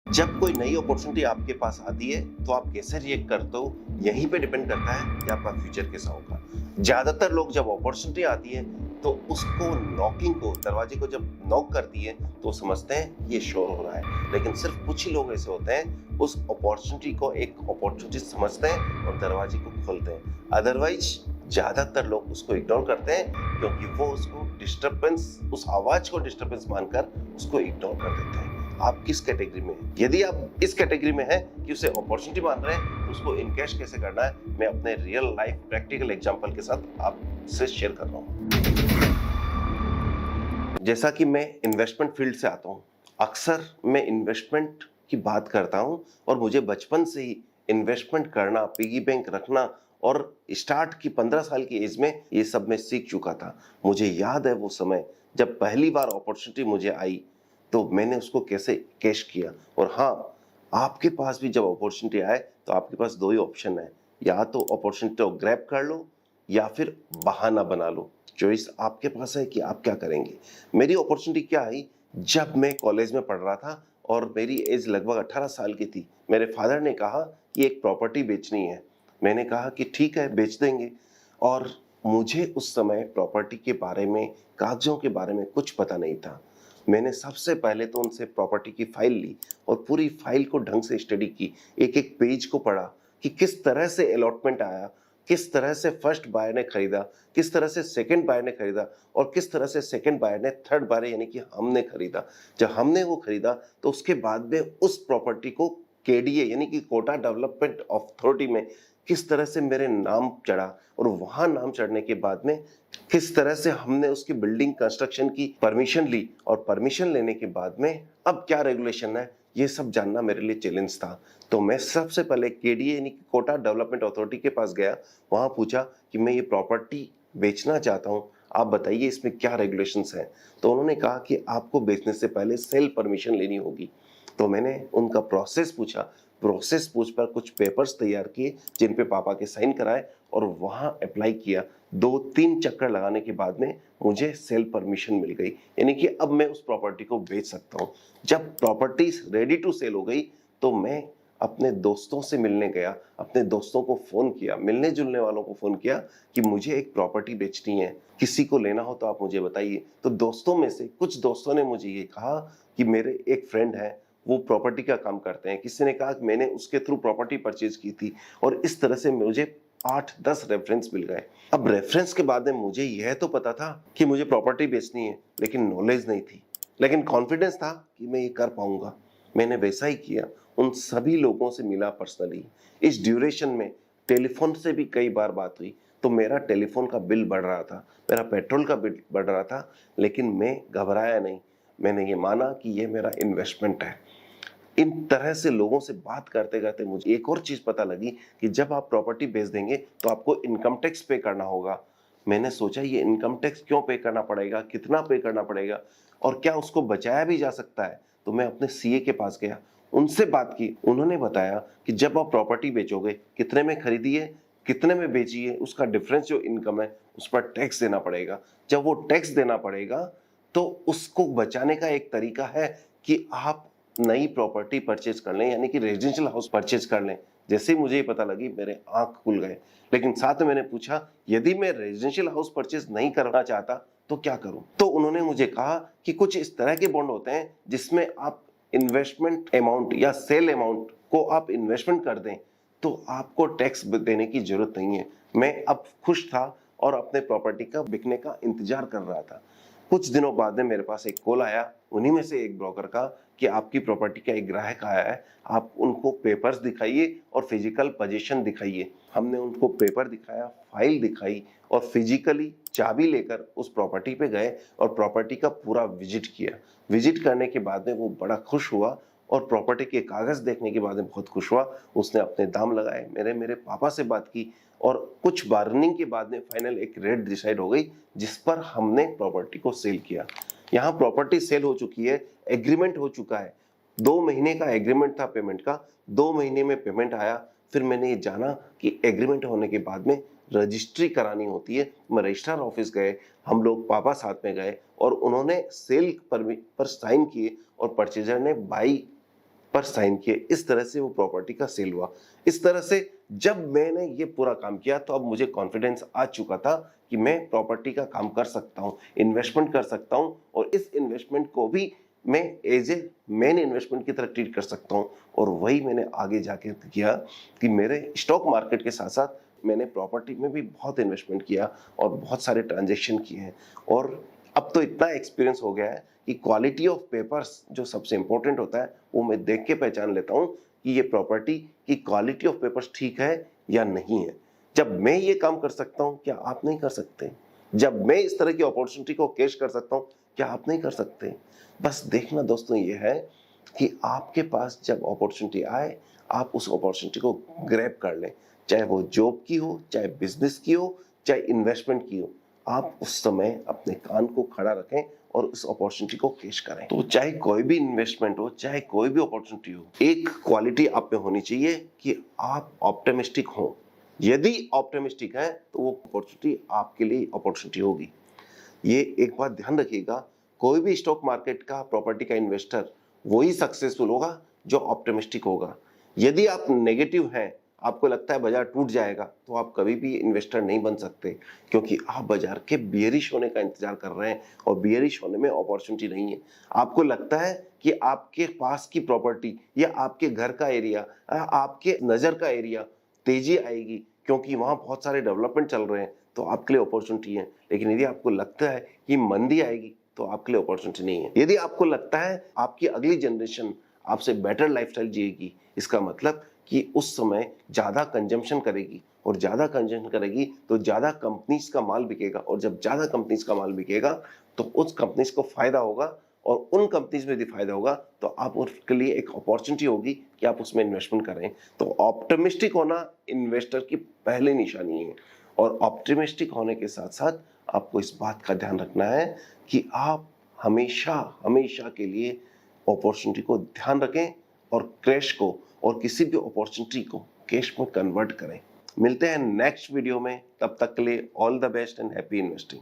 जब कोई नई अपॉर्चुनिटी आपके पास आती है तो आप कैसे रिएक्ट करते हो, यहीं पे डिपेंड करता है कि आपका फ्यूचर कैसा होगा। ज्यादातर लोग जब अपॉर्चुनिटी आती है तो उसको नॉकिंग को, दरवाजे को जब नॉक करती है तो समझते हैं ये शोर हो रहा है, लेकिन सिर्फ कुछ ही लोग ऐसे होते हैं उस अपॉर्चुनिटी को एक अपॉर्चुनिटी समझते हैं और दरवाजे को खोलते हैं। अदरवाइज ज्यादातर लोग उसको इग्नोर करते हैं क्योंकि वो उसको डिस्टरबेंस, उस आवाज को डिस्टरबेंस मानकर उसको इग्नोर कर देते हैं। आप किस कैटेगरी में हैं? यदि आप इस कैटेगरी में हैं कि उसे अपॉर्चुनिटी मान रहे हैं तो उसको इनकैश कैसे करना है, मैं अपने रियल लाइफ प्रैक्टिकल एग्जांपल के साथ आपसे शेयर कर रहा हूँ। जैसा कि मैं इन्वेस्टमेंट फील्ड से आता हूँ, अक्सर मैं इन्वेस्टमेंट की बात करता हूँ और मुझे बचपन से ही इन्वेस्टमेंट करना, पिगी बैंक रखना और स्टार्ट की 15 साल की एज में ये सब मैं सीख चुका था। मुझे याद है वो समय जब पहली बार अपॉर्चुनिटी मुझे आई तो मैंने उसको कैसे कैश किया। और हाँ, आपके पास भी जब अपॉर्चुनिटी आए तो आपके पास दो ही ऑप्शन है, या तो अपॉर्चुनिटी को ग्रैब कर लो या फिर बहाना बना लो। चॉइस आपके पास है कि आप क्या करेंगे। मेरी अपॉर्चुनिटी क्या आई, जब मैं कॉलेज में पढ़ रहा था और मेरी एज लगभग 18 साल की थी। मेरे फादर ने कहा कि एक प्रॉपर्टी बेचनी है। मैंने कहा कि ठीक है, बेच देंगे। और मुझे उस समय प्रॉपर्टी के बारे में, कागजों के बारे में कुछ पता नहीं था। मैंने सबसे पहले तो उनसे प्रॉपर्टी की फाइल ली और पूरी फाइल को ढंग से स्टडी की, एक एक पेज को पढ़ा कि किस तरह से अलॉटमेंट आया, किस तरह से फर्स्ट बायर ने खरीदा, किस तरह से सेकंड बायर ने खरीदा और किस तरह से सेकंड बायर ने थर्ड बायर यानी कि हमने खरीदा। जब हमने वो खरीदा तो उसके बाद में उस प्रॉपर्टी को केडीए यानी कि कोटा डेवलपमेंट अथॉरिटी में किस तरह से मेरे नाम चढ़ा और वहां नाम चढ़ने के बाद में किस तरह से हमने उसकी बिल्डिंग कंस्ट्रक्शन की परमिशन ली और परमिशन लेने के बाद में अब क्या रेगुलेशन है, ये सब जानना मेरे लिए चैलेंज था। तो मैं सबसे पहले केडीए यानी कि कोटा डेवलपमेंट अथॉरिटी के पास गया। वहां पूछा कि मैं ये प्रॉपर्टी बेचना चाहता हूं, आप बताइए इसमें क्या रेगुलेशंस हैं। तो उन्होंने कहा कि आपको बेचने से पहले सेल परमिशन लेनी होगी। तो मैंने उनका प्रोसेस पूछा, प्रोसेस पूछ कर कुछ पेपर्स तैयार किए जिन पे पापा के साइन कराए और वहां अप्लाई किया। 2-3 चक्कर लगाने के बाद में मुझे सेल परमिशन मिल गई, यानी कि अब मैं उस प्रॉपर्टी को बेच सकता हूँ। जब प्रॉपर्टी रेडी टू सेल हो गई तो मैं अपने दोस्तों से मिलने गया, अपने दोस्तों को फोन किया, मिलने जुलने वालों को फोन किया कि मुझे एक प्रॉपर्टी बेचनी है, किसी को लेना हो तो आप मुझे बताइए। तो दोस्तों में से कुछ दोस्तों ने मुझे ये कहा कि मेरे एक फ्रेंड है, वो प्रॉपर्टी का काम करते हैं। किसी ने कहा कि मैंने उसके थ्रू प्रॉपर्टी परचेज की थी। और इस तरह से मुझे 8-10 रेफरेंस मिल गए। अब रेफरेंस के बाद में मुझे यह तो पता था कि मुझे प्रॉपर्टी बेचनी है, लेकिन नॉलेज नहीं थी, लेकिन कॉन्फिडेंस था कि मैं ये कर पाऊंगा। मैंने वैसा ही किया, उन सभी लोगों से मिला पर्सनली। इस ड्यूरेशन में टेलीफोन से भी कई बार बात हुई। तो मेरा टेलीफोन का बिल बढ़ रहा था, मेरा पेट्रोल का बिल बढ़ रहा था, लेकिन मैं घबराया नहीं। मैंने ये माना कि ये मेरा इन्वेस्टमेंट है। इन तरह से लोगों से बात करते करते मुझे एक और चीज पता लगी कि जब आप प्रॉपर्टी बेच देंगे तो आपको इनकम टैक्स पे करना होगा। मैंने सोचा ये इनकम टैक्स क्यों पे करना पड़ेगा, कितना पे करना पड़ेगा और क्या उसको बचाया भी जा सकता है। तो मैं अपने सीए के पास गया, उनसे बात की। उन्होंने बताया कि जब आप प्रॉपर्टी बेचोगे, कितने में खरीदी है, कितने में बेची है, उसका डिफरेंस जो इनकम है उस पर टैक्स देना पड़ेगा। जब वो टैक्स देना पड़ेगा तो उसको बचाने का एक तरीका है कि आप नई प्रॉपर्टी परचेज कर लें, यानी कि रेजिडेंशियल हाउस परचेज कर लें। जैसे ही मुझे ये पता लगी मेरे आंख खुल गए। लेकिन साथ में मैंने पूछा, यदि मैं रेजिडेंशियल हाउस परचेज नहीं करना चाहता तो क्या करूं। तो उन्होंने मुझे कहा कि कुछ इस तरह के बॉन्ड होते हैं जिसमें आप इन्वेस्टमेंट अमाउंट या सेल अमाउंट को आप इन्वेस्टमेंट कर दें तो आपको टैक्स देने की जरूरत नहीं है। मैं अब खुश था और अपने प्रॉपर्टी का बिकने का इंतजार कर रहा था। कुछ दिनों बाद में मेरे पास एक कॉल आया, उन्हीं में से एक ब्रोकर का, कि आपकी प्रॉपर्टी का एक ग्राहक आया है, आप उनको पेपर्स दिखाइए और फिजिकल पोजीशन दिखाइए। हमने उनको पेपर दिखाया, फाइल दिखाई और फिजिकली चाबी लेकर उस प्रॉपर्टी पे गए और प्रॉपर्टी का पूरा विजिट किया। विजिट करने के बाद में वो बड़ा खुश हुआ और प्रॉपर्टी के कागज देखने के बाद में बहुत खुश हुआ। उसने अपने दाम लगाए, मेरे पापा से बात की और कुछ बार्गेनिंग के बाद में फाइनल एक रेट डिसाइड हो गई जिस पर हमने प्रॉपर्टी को सेल किया। यहाँ प्रॉपर्टी सेल हो चुकी है, एग्रीमेंट हो चुका है। 2 महीने का एग्रीमेंट था पेमेंट का, 2 महीने में पेमेंट आया। फिर मैंने ये जाना कि एग्रीमेंट होने के बाद में रजिस्ट्री करानी होती है। मैं रजिस्ट्रार ऑफिस गए, हम लोग पापा साथ में गए और उन्होंने सेल पर साइन किए और परचेजर ने बाई पर साइन किए। इस तरह से वो प्रॉपर्टी का सेल हुआ। इस तरह से जब मैंने ये पूरा काम किया तो अब मुझे कॉन्फिडेंस आ चुका था कि मैं प्रॉपर्टी का काम कर सकता हूँ, इन्वेस्टमेंट कर सकता हूँ, और इस इन्वेस्टमेंट को भी मैं एज ए मेन इन्वेस्टमेंट की तरह ट्रीट कर सकता हूँ। और वही मैंने आगे जाके किया कि मेरे स्टॉक मार्केट के साथ साथ मैंने प्रॉपर्टी में भी बहुत इन्वेस्टमेंट किया और बहुत सारे ट्रांजेक्शन किए हैं। और अब तो इतना एक्सपीरियंस हो गया है कि क्वालिटी ऑफ पेपर्स जो सबसे इंपॉर्टेंट होता है वो मैं देख के पहचान लेता हूँ कि ये प्रॉपर्टी की क्वालिटी ऑफ पेपर्स ठीक है या नहीं है। जब मैं ये काम कर सकता हूँ, क्या आप नहीं कर सकते? जब मैं इस तरह की अपॉर्चुनिटी को कैच कर सकता हूँ, क्या आप नहीं कर सकते? बस देखना दोस्तों ये है कि आपके पास जब अपॉर्चुनिटी आए, आप उस अपॉर्चुनिटी को ग्रैब कर लें, चाहे वो जॉब की हो, चाहे बिजनेस की हो, चाहे इन्वेस्टमेंट की हो। आप उस समय अपने कान को खड़ा रखें और उस अपॉर्चुनिटी को कैच करें। तो चाहे कोई भी इन्वेस्टमेंट हो, चाहे कोई भी अपॉर्चुनिटी हो, एक क्वालिटी आप में होनी चाहिए कि आप ऑप्टिमिस्टिक हो। यदि ऑप्टिमिस्टिक है तो वो अपॉर्चुनिटी आपके लिए अपॉर्चुनिटी होगी। ये एक बात ध्यान रखिएगा, कोई भी स्टॉक मार्केट का प्रॉपर्टी का इन्वेस्टर वही सक्सेसफुल होगा जो ऑप्टिमिस्टिक होगा। यदि आप नेगेटिव हैं, आपको लगता है बाजार टूट जाएगा, तो आप कभी भी इन्वेस्टर नहीं बन सकते, क्योंकि आप बाजार के बियरिश होने का इंतजार कर रहे हैं और बियरिश होने में अपॉर्चुनिटी नहीं है। आपको लगता है कि आपके पास की प्रॉपर्टी या आपके घर का एरिया, आपके नज़र का एरिया तेजी आएगी क्योंकि वहां बहुत सारे डेवलपमेंट चल रहे हैं, तो आपके लिए अपॉर्चुनिटी है। लेकिन यदि आपको लगता है कि मंदी आएगी, तो आपके लिए अपॉर्चुनिटी नहीं है। यदि आपको लगता है आपकी अगली जनरेशन आपसे बेटर लाइफस्टाइल जिएगी, इसका मतलब कि उस समय ज्यादा कंजम्पशन करेगी, और ज्यादा कंजम्पशन करेगी तो ज्यादा कंपनीज का माल बिकेगा, और जब ज्यादा कंपनीज का माल बिकेगा तो उस कंपनीज को फायदा होगा, और उन कंपनीज में यदि फायदा होगा तो आप उसके लिए एक अपॉर्चुनिटी होगी कि आप उसमें इन्वेस्टमेंट करें। तो ऑप्टिमिस्टिक होना इन्वेस्टर की पहली निशानी है, और ऑप्टिमिस्टिक होने के साथ साथ आपको इस बात का ध्यान रखना है कि आप हमेशा हमेशा के लिए अपॉर्चुनिटी को ध्यान रखें और क्रैश को और किसी भी अपॉर्चुनिटी को कैश में कन्वर्ट करें। मिलते हैं नेक्स्ट वीडियो में, तब तक के लिए all the best and happy investing.